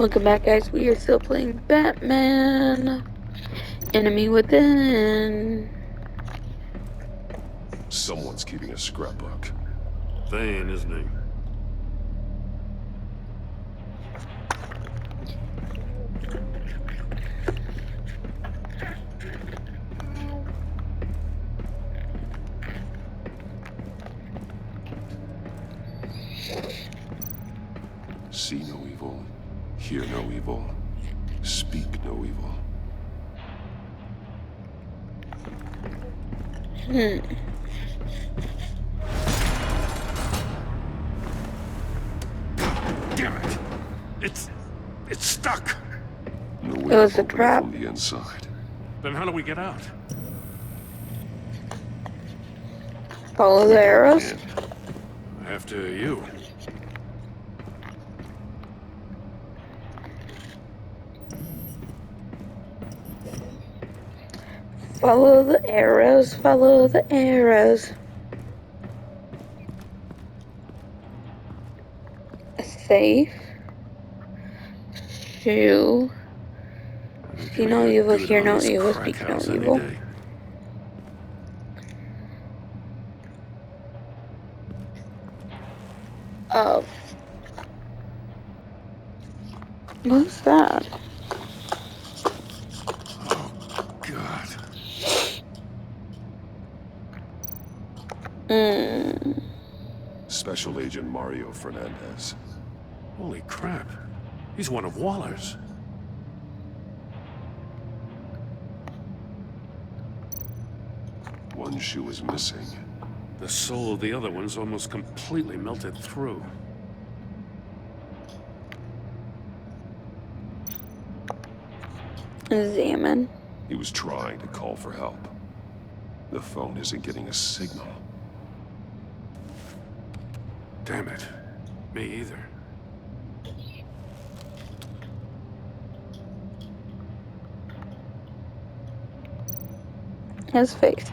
Welcome back, guys. We are still playing Batman. Enemy Within. Someone's keeping a scrapbook. Thane, isn't he? See no evil, hear no evil, speak no evil. Damn it! It's stuck! No It way was to a open it trap. from the inside. Then how do we get out? Follow the arrows. After you. Follow the arrows. Follow the arrows. Safe. Shoe. See no evil, hear no evil, speak no evil. Oh. What's that? Oh, God. Special Agent Mario Fernandez. Holy crap. He's one of Waller's. One shoe is missing. The soul of the other one's almost completely melted through. Examine. He was trying to call for help. The phone isn't getting a signal. Damn it. Me either. His face.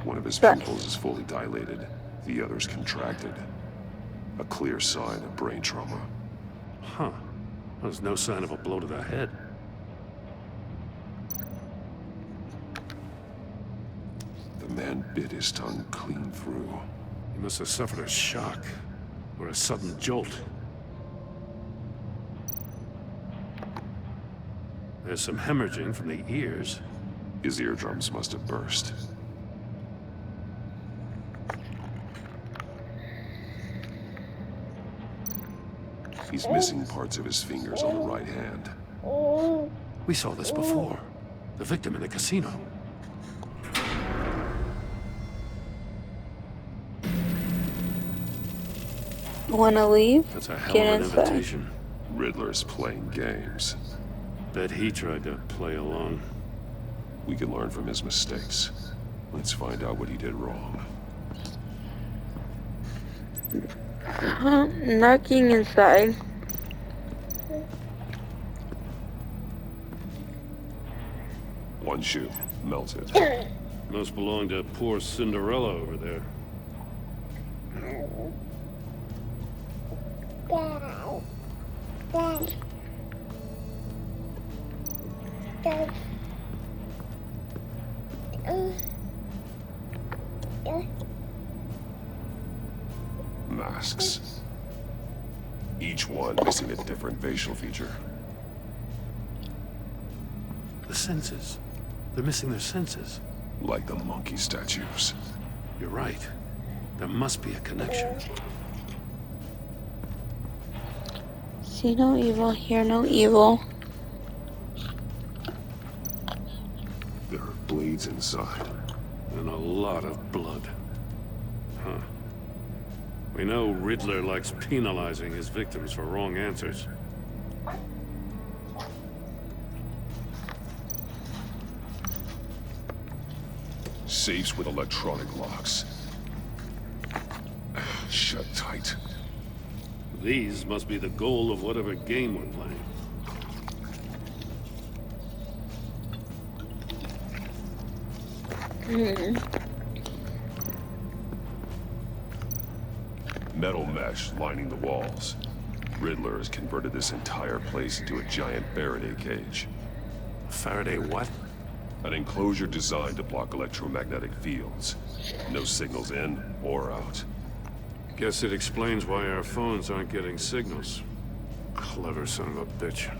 One of his Right. pupils is fully dilated. The other's contracted. A clear sign of brain trauma. Huh. There's no sign of a blow to the head. The man bit his tongue clean through. He must have suffered a shock. Or a sudden jolt. There's some hemorrhaging from the ears. His eardrums must have burst. He's missing parts of his fingers on the right hand. We saw this before. The victim in the casino. Wanna leave? That's a hell Get of an inside. invitation. Riddler's playing games. Bet he tried to play along. We can learn from his mistakes. Let's find out what he did wrong. Knocking inside. One shoe, melted. Must belong to poor Cinderella over there. Masks. Each one missing a different facial feature. The senses. They're missing their senses. Like the monkey statues. You're right. There must be a connection. See no evil, hear no evil. There are blades inside. And a lot of blood. Huh. We know Riddler likes penalizing his victims for wrong answers. Safes with electronic locks. Shut tight. These must be the goal of whatever game we're playing. Metal mesh lining the walls. Riddler has converted this entire place into a giant Faraday cage. Faraday what? An enclosure designed to block electromagnetic fields. No signals in or out. Guess it explains why our phones aren't getting signals. Clever son of a bitch.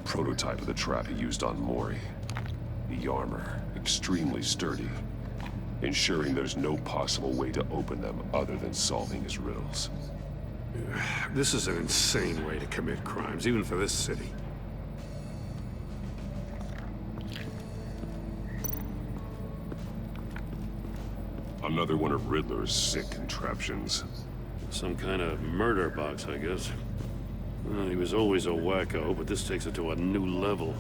Prototype of the trap he used on Mori. The armor, extremely sturdy, ensuring there's no possible way to open them other than solving his riddles. This is an insane way to commit crimes, even for this city. Another one of Riddler's sick contraptions. Some kind of murder box, I guess. Well, he was always a wacko, but this takes it to a new level.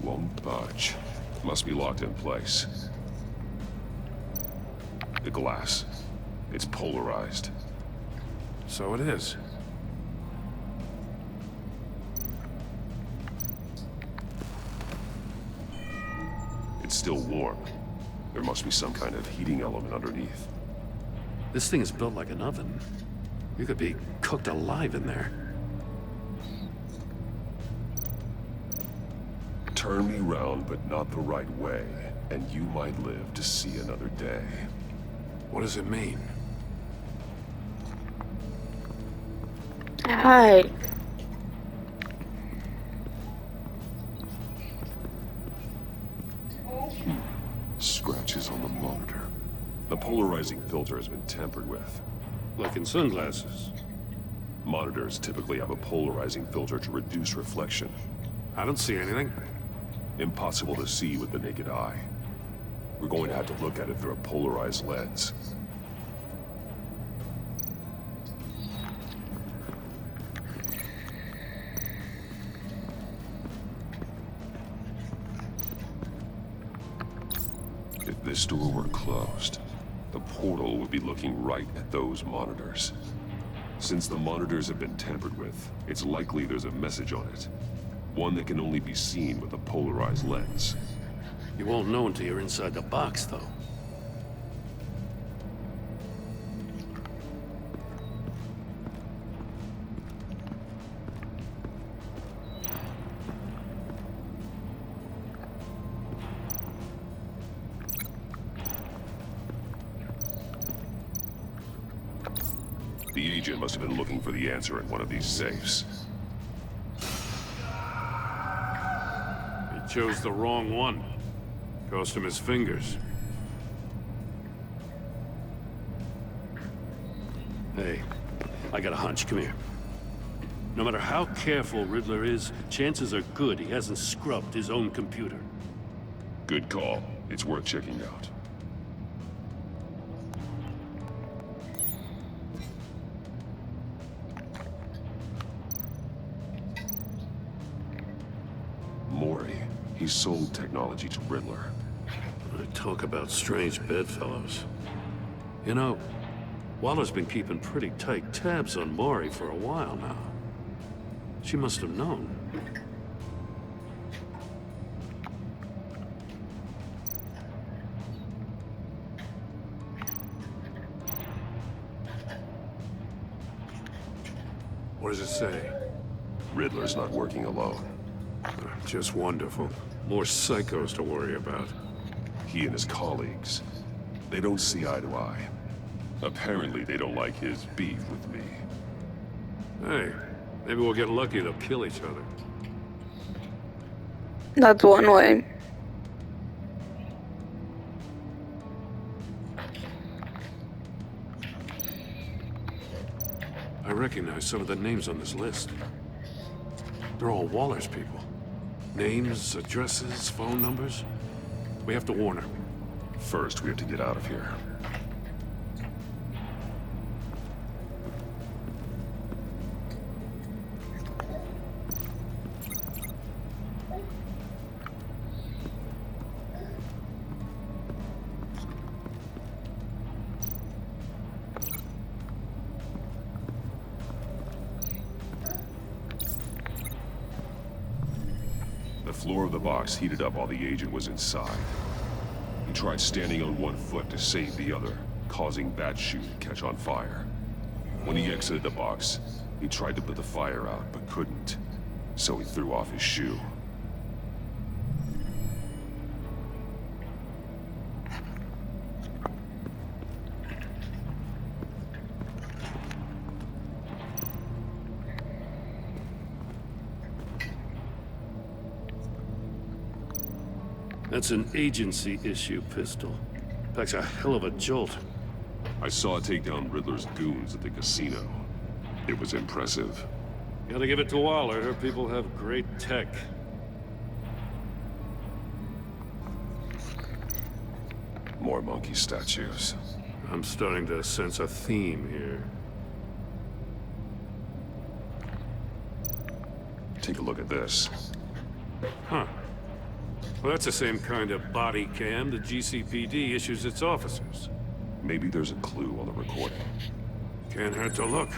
Won't budge. Must be locked in place. The glass. It's polarized. So it is. It's still warm. There must be some kind of heating element underneath. This thing is built like an oven. You could be cooked alive in there. Turn me round, but not the right way, and you might live to see another day. What does it mean? Hi. Scratches on the monitor. The polarizing filter has been tampered with. Like in sunglasses. Monitors typically have a polarizing filter to reduce reflection. I don't see anything. Impossible to see with the naked eye. We're going to have to look at it through a polarized lens. If this door were closed, the portal would be looking right at those monitors. Since the monitors have been tampered with, it's likely there's a message on it. One that can only be seen with a polarized lens. You won't know until you're inside the box, though. The agent must have been looking for the answer in one of these safes. He chose the wrong one. Cost him his fingers. Hey, I got a hunch. Come here. No matter how careful Riddler is, chances are good he hasn't scrubbed his own computer. Good call. It's worth checking out. Mori. He sold technology to Riddler. Talk about strange bedfellows. You know, Waller's been keeping pretty tight tabs on Mori for a while now. She must have known. What does it say? Riddler's not working alone. Just wonderful. More psychos to worry about. He and his colleagues, they don't see eye to eye. Apparently, they don't like his beef with me. Hey, maybe we'll get lucky to kill each other. That's one way. I recognize some of the names on this list. They're all Waller's people. Names, addresses, phone numbers. We have to warn her. First, we have to get out of here. The floor of the box heated up while the agent was inside. He tried standing on one foot to save the other, causing that shoe to catch on fire. When he exited the box, he tried to put the fire out, but couldn't, so he threw off his shoe. That's an agency-issue pistol. Packs a hell of a jolt. I saw it take down Riddler's goons at the casino. It was impressive. Gotta give it to Waller. Her people have great tech. More monkey statues. I'm starting to sense a theme here. Take a look at this. Huh. Well, that's the same kind of body cam the GCPD issues its officers. Maybe there's a clue on the recording. Can't hurt to look.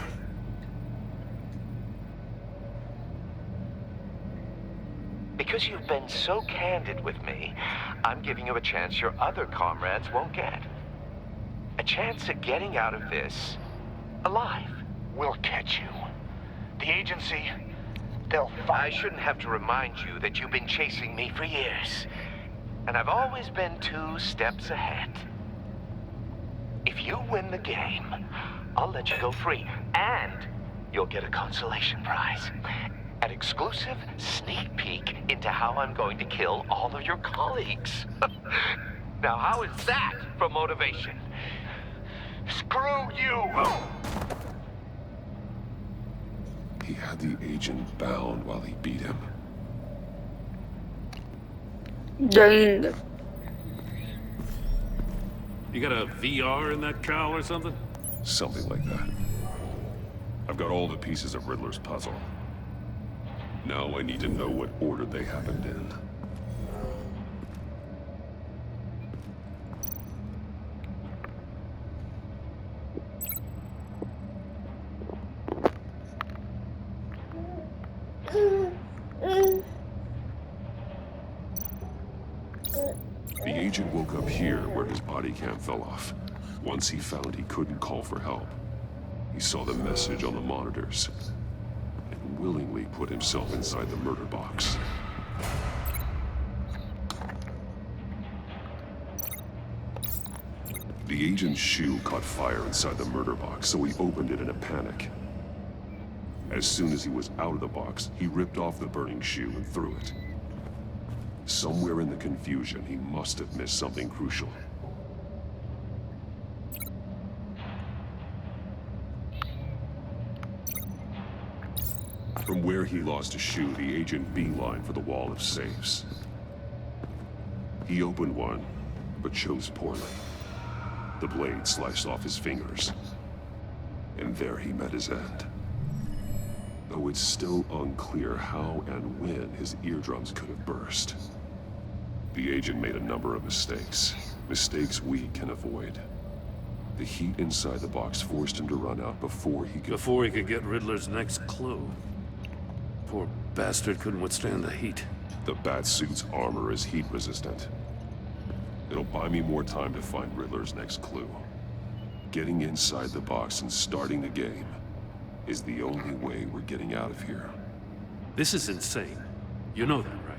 Because you've been so candid with me, I'm giving you a chance your other comrades won't get. A chance at getting out of this alive. We'll catch you. The agency, they'll find... I shouldn't have to remind you that you've been chasing me for years. And I've always been 2 steps ahead. If you win the game, I'll let you go free. And you'll get a consolation prize. An exclusive sneak peek into how I'm going to kill all of your colleagues. Now, how is that for motivation? Screw you! He had the agent bound while he beat him. Dang. You got a VR in that cowl or something? Something like that. I've got all the pieces of Riddler's puzzle. Now I need to know what order they happened in. The agent woke up here where his body cam fell off. Once he found he couldn't call for help, he saw the message on the monitors and willingly put himself inside the murder box. The agent's shoe caught fire inside the murder box, so he opened it in a panic. As soon as he was out of the box, he ripped off the burning shoe and threw it. Somewhere in the confusion, he must have missed something crucial. From where he lost a shoe, the agent beelined for the wall of safes. He opened one, but chose poorly. The blade sliced off his fingers, and there he met his end. Though it's still unclear how and when his eardrums could have burst. The agent made a number of mistakes. Mistakes we can avoid. The heat inside the box forced him to run out before he could get Riddler's next clue. Poor bastard couldn't withstand the heat. The Batsuit's armor is heat resistant. It'll buy me more time to find Riddler's next clue. Getting inside the box and starting the game is the only way we're getting out of here. This is insane. You know that, right?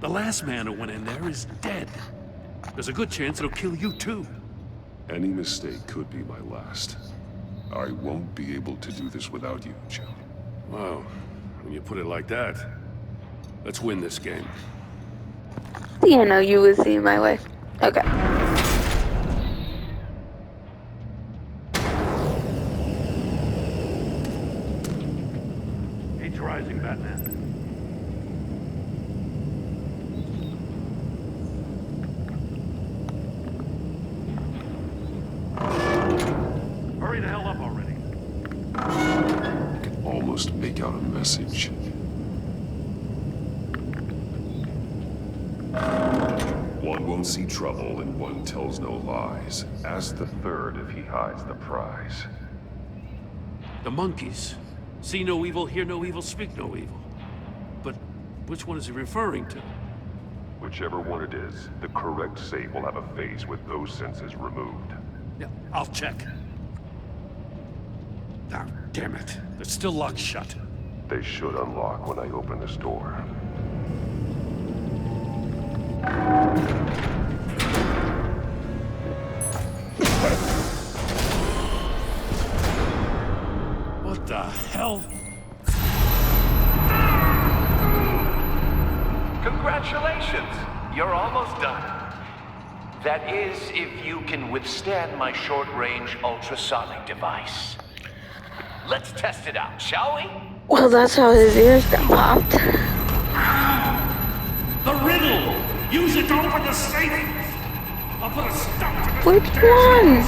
The last man who went in there is dead. There's a good chance it'll kill you too. Any mistake could be my last. I won't be able to do this without you, Jim. Wow, when you put it like that, let's win this game. Yeah, no, you would see my way. Okay. Heat's rising, Batman. Hurry the hell up already. I can almost make out a message. One won't see trouble and one tells no lies. Ask the third if he hides the prize. The monkeys. See no evil, hear no evil, speak no evil. But Which one is he referring to? Whichever one it is, the correct safe will have a face with those sensors removed. Yeah, I'll check. Ah, damn it. They're still locked shut. They should unlock when I open this door. What the hell? Congratulations! You're almost done. That is, if you can withstand my short-range ultrasonic device. Let's test it out, shall we? Well, that's how his ears got popped. The riddle! Use it to open the safe! I'll put a stop to this. Which one?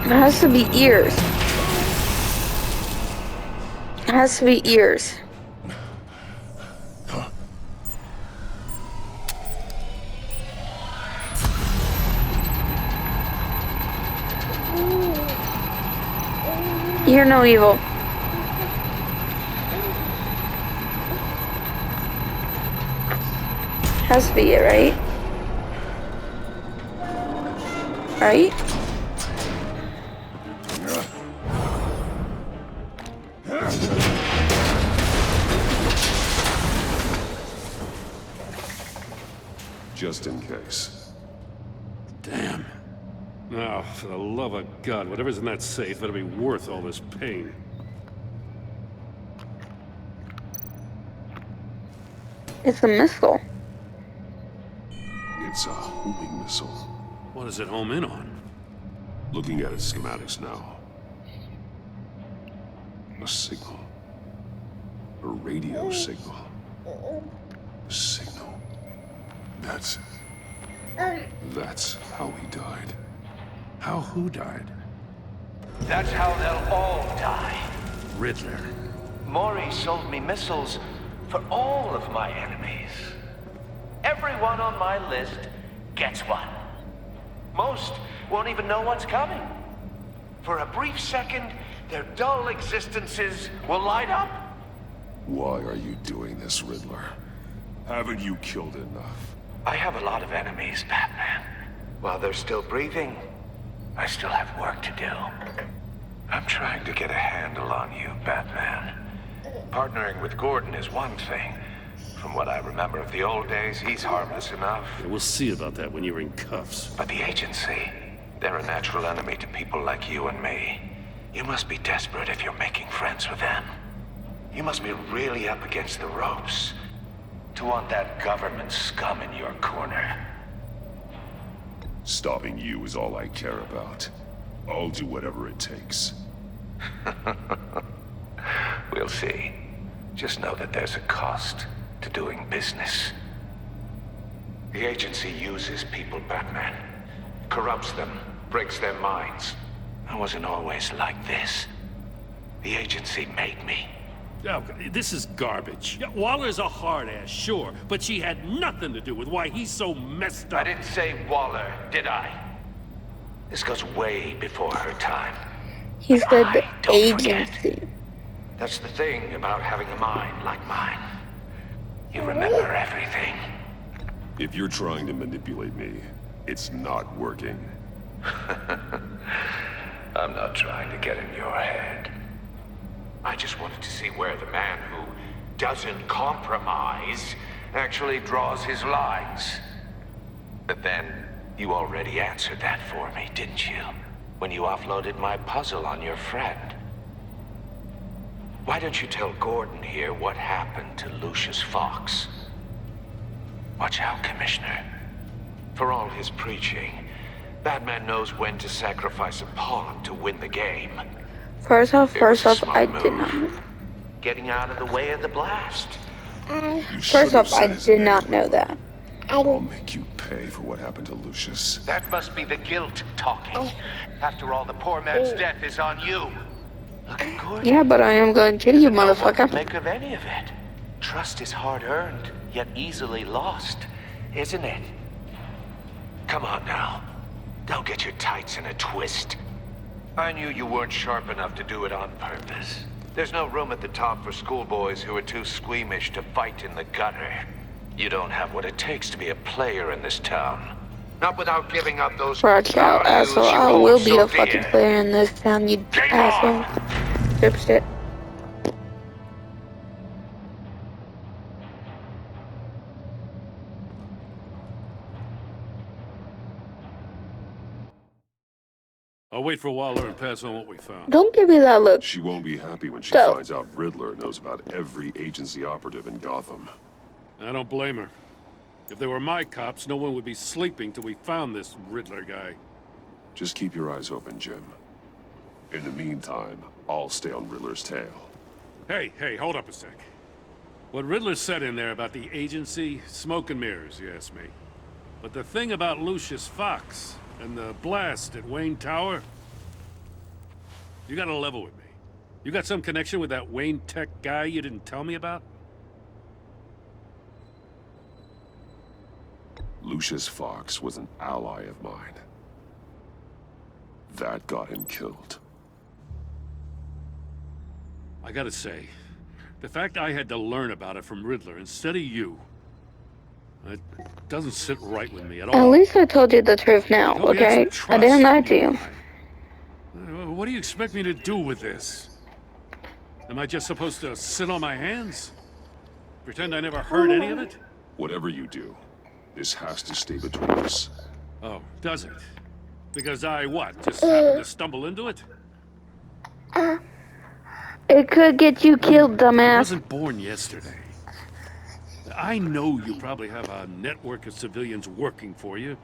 It has to be ears. It has to be ears. You're no evil. Has to be it, right? Right? Just in case. Damn. Oh, for the love of God, whatever's in that safe better be worth all this pain. It's a missile. It's a homing missile. What does it home in on? Looking at its schematics now. A signal. A radio signal. A signal. That's how he died. How who died? That's how they'll all die. Riddler. Maury sold me missiles for all of my enemies. Everyone on my list gets one. Most won't even know what's coming. For a brief second, their dull existences will light up. Why are you doing this, Riddler? Haven't you killed enough? I have a lot of enemies, Batman. While they're still breathing, I still have work to do. I'm trying to get a handle on you, Batman. Partnering with Gordon is one thing. From what I remember of the old days, he's harmless enough. Yeah, we'll see about that when you're in cuffs. But the agency, they're a natural enemy to people like you and me. You must be desperate if you're making friends with them. You must be really up against the ropes to want that government scum in your corner. Stopping you is all I care about. I'll do whatever it takes. We'll see. Just know that there's a cost to doing business. The agency uses people, Batman. Corrupts them, breaks their minds. I wasn't always like this. The agency made me. Oh, this is garbage. Yeah, Waller's a hard-ass, sure, but she had nothing to do with why he's so messed up. I didn't say Waller, did I? This goes way before her time. He said the Don't forget. agency. That's the thing about having a mind like mine. You remember everything. If you're trying to manipulate me, it's not working. I'm not trying to get in your head. I just wanted to see where the man who doesn't compromise actually draws his lines. But then, you already answered that for me, didn't you? When you offloaded my puzzle on your friend. Why don't you tell Gordon here what happened to Lucius Fox? Watch out, Commissioner. For all his preaching, Batman knows when to sacrifice a pawn to win the game. First off, I Smart did not. move. Getting out of the way of the blast. First off, I did not know that. I'll make you pay for what happened to Lucius. That must be the guilt talking. After all, the poor man's death is on you. Look at Gordon. Yeah, but I am going to kill you, Know what to motherfucker. make of any of it. Trust is hard-earned, yet easily lost, isn't it? Come on now. Don't get your tights in a twist. I knew you weren't sharp enough to do it on purpose. There's no room at the top for schoolboys who are too squeamish to fight in the gutter. You don't have what it takes to be a player in this town. Not without giving up those Watch out, values asshole. you I hold will be so a fucking dear. player in this town, you Game asshole. on! Dipshit. I'll wait for Waller and pass on what we found. Don't give me that look. She won't be happy when she Go. finds out Riddler knows about every agency operative in Gotham. I don't blame her. If they were my cops, no one would be sleeping till we found this Riddler guy. Just keep your eyes open, Jim. In the meantime, I'll stay on Riddler's tail. Hey, hold up a sec. What Riddler said in there about the agency, smoke and mirrors, you ask me. But the thing about Lucius Fox and the blast at Wayne Tower, you gotta level with me. You got some connection with that Wayne Tech guy you didn't tell me about? Lucius Fox was an ally of mine. That got him killed. I gotta say, the fact I had to learn about it from Riddler instead of you, it doesn't sit right with me at all. At least I told you the truth now, Thought we had okay? some I trust, didn't lie to you. and I. What do you expect me to do with this? Am I just supposed to sit on my hands? Pretend I never heard any of it? Whatever you do, this has to stay between us. Oh, does it? Because I, what, just happened to stumble into it? It could get you killed, I dumbass. wasn't born yesterday. I know you probably have a network of civilians working for you.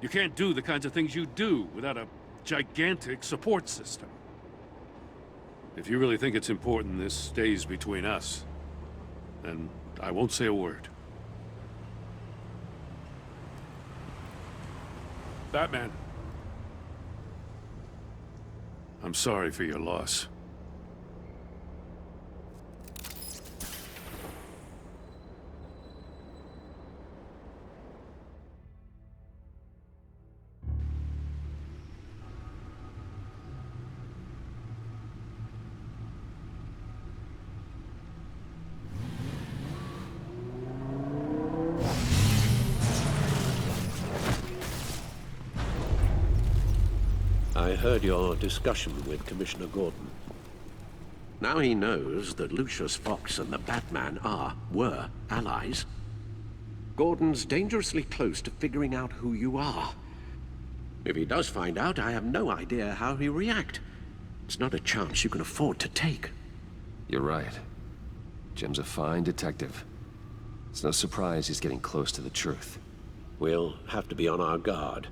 You can't do the kinds of things you do without a gigantic support system. If you really think it's important this stays between us, then I won't say a word. Batman. I'm sorry for your loss. I heard your discussion with Commissioner Gordon. Now he knows that Lucius Fox and the Batman were allies. Gordon's dangerously close to figuring out who you are. If he does find out, I have no idea how he'll react. It's not a chance you can afford to take. You're right. Jim's a fine detective. It's no surprise he's getting close to the truth. We'll have to be on our guard.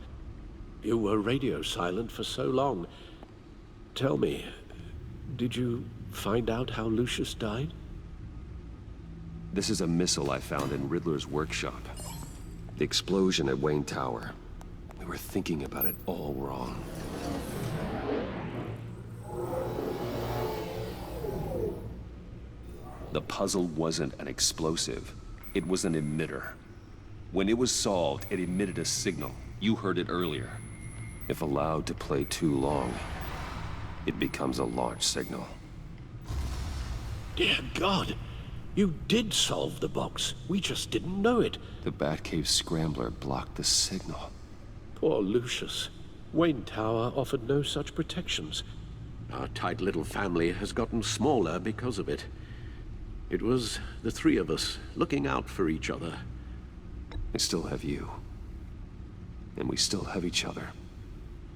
You were radio silent for so long. Tell me, did you find out how Lucius died? This is a missile I found in Riddler's workshop. The explosion at Wayne Tower. We were thinking about it all wrong. The puzzle wasn't an explosive. It was an emitter. When it was solved, it emitted a signal. You heard it earlier. If allowed to play too long, it becomes a launch signal. Dear God, you did solve the box. We just didn't know it. The Batcave scrambler blocked the signal. Poor Lucius. Wayne Tower offered no such protections. Our tight little family has gotten smaller because of it. It was the three of us looking out for each other. I still have you. And we still have each other.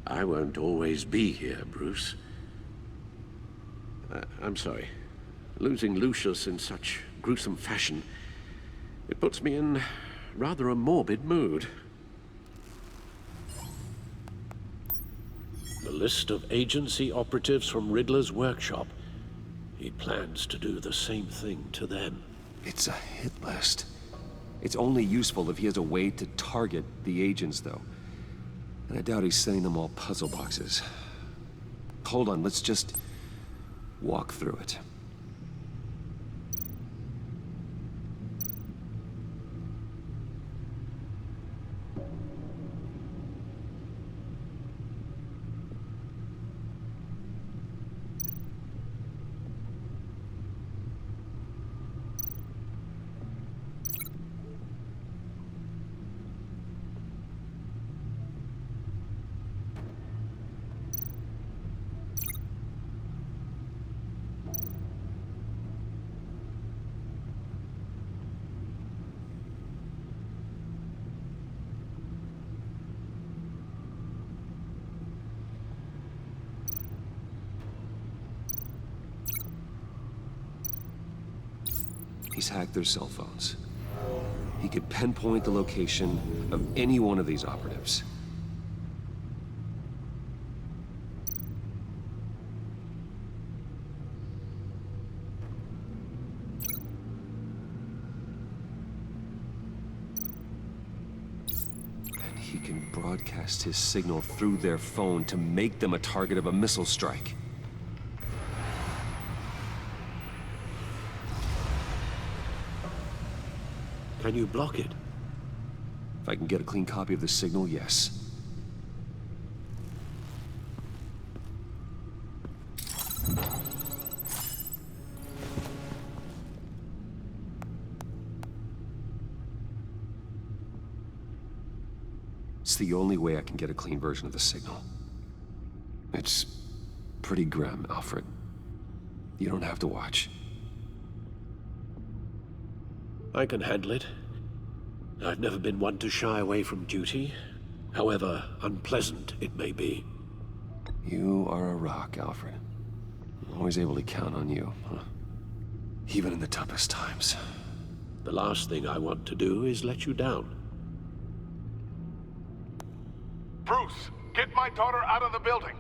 I won't always be here, Bruce. I'm sorry. Losing Lucius in such gruesome fashion, it puts me in rather a morbid mood. The list of agency operatives from Riddler's workshop. He plans to do the same thing to them. It's a hit list. It's only useful if he has a way to target the agents, though. And I doubt he's sending them all puzzle boxes. Hold on, let's just walk through it. He's hacked their cell phones. He could pinpoint the location of any one of these operatives. And he can broadcast his signal through their phone to make them a target of a missile strike. Can you block it? If I can get a clean copy of the signal, yes. It's the only way I can get a clean version of the signal. It's pretty grim, Alfred. You don't have to watch. I can handle it. I've never been one to shy away from duty, however unpleasant it may be. You are a rock, Alfred. I'm always able to count on you, huh? Even in the toughest times. The last thing I want to do is let you down. Bruce, get my daughter out of the building.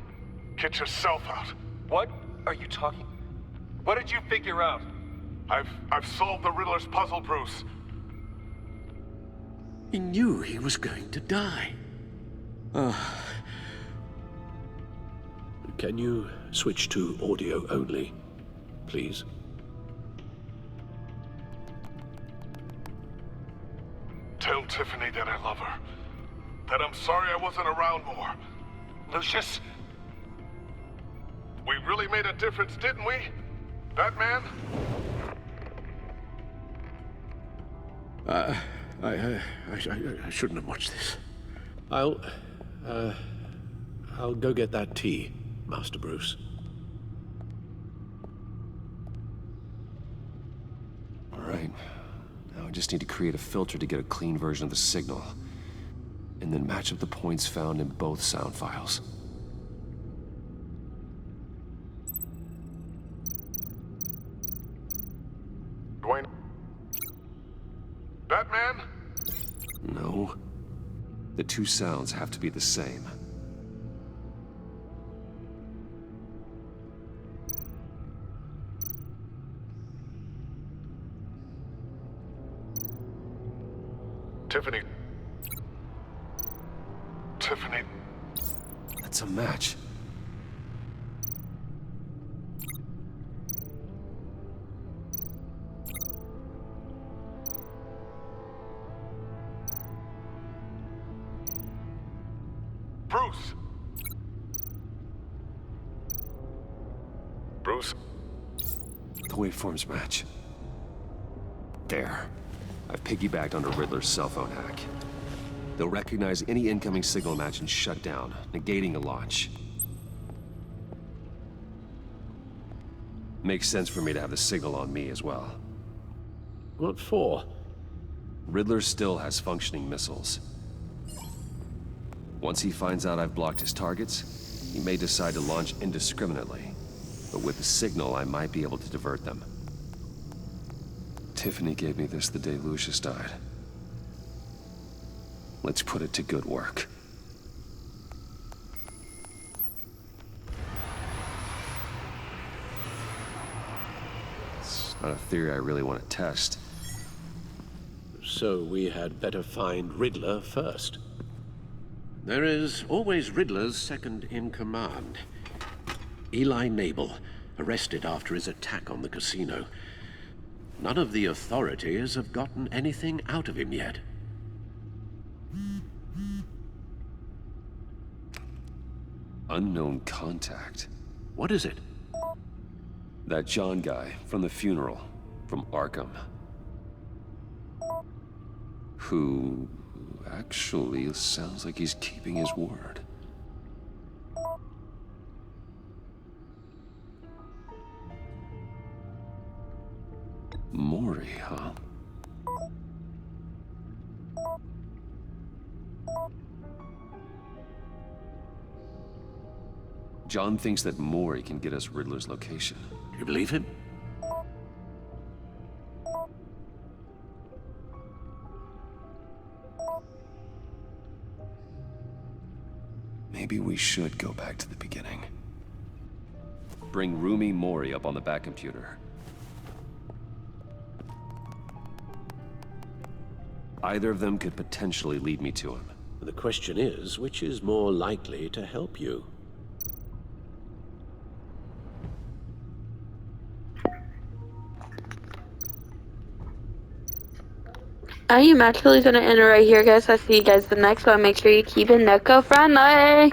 Get yourself out. What are you talking? What did you figure out? I've solved the Riddler's puzzle, Bruce. He knew he was going to die. Can you switch to audio only, please? Tell Tiffany that I love her. That I'm sorry I wasn't around more. Lucius? We really made a difference, didn't we? Batman? I shouldn't have watched this. I'll go get that tea, Master Bruce. All right. Now I just need to create a filter to get a clean version of the signal. And then match up the points found in both sound files. Dwayne? Batman? No. The two sounds have to be the same. Tiffany. Tiffany. That's a match. Bruce. Bruce. The waveforms match. There. I've piggybacked onto Riddler's cell phone hack. They'll recognize any incoming signal match and shut down, negating a launch. Makes sense for me to have the signal on me as well. What for? Riddler still has functioning missiles. Once he finds out I've blocked his targets, he may decide to launch indiscriminately. But with the signal, I might be able to divert them. Tiffany gave me this the day Lucius died. Let's put it to good work. It's not a theory I really want to test. So we had better find Riddler first. There is always Riddler's second in command. Eli Nabel, arrested after his attack on the casino. None of the authorities have gotten anything out of him yet. Unknown contact. What is it? That John guy from the funeral, from Arkham. Who actually sounds like he's keeping his word. Mori, huh? John thinks that Mori can get us Riddler's location. You believe him? Maybe we should go back to the beginning. Bring Rumi Mori up on the back computer. Either of them could potentially lead me to him. The question is, which is more likely to help you? I am actually going to end it right here, guys. I'll see you guys the next one. Make sure you keep it Neko friendly.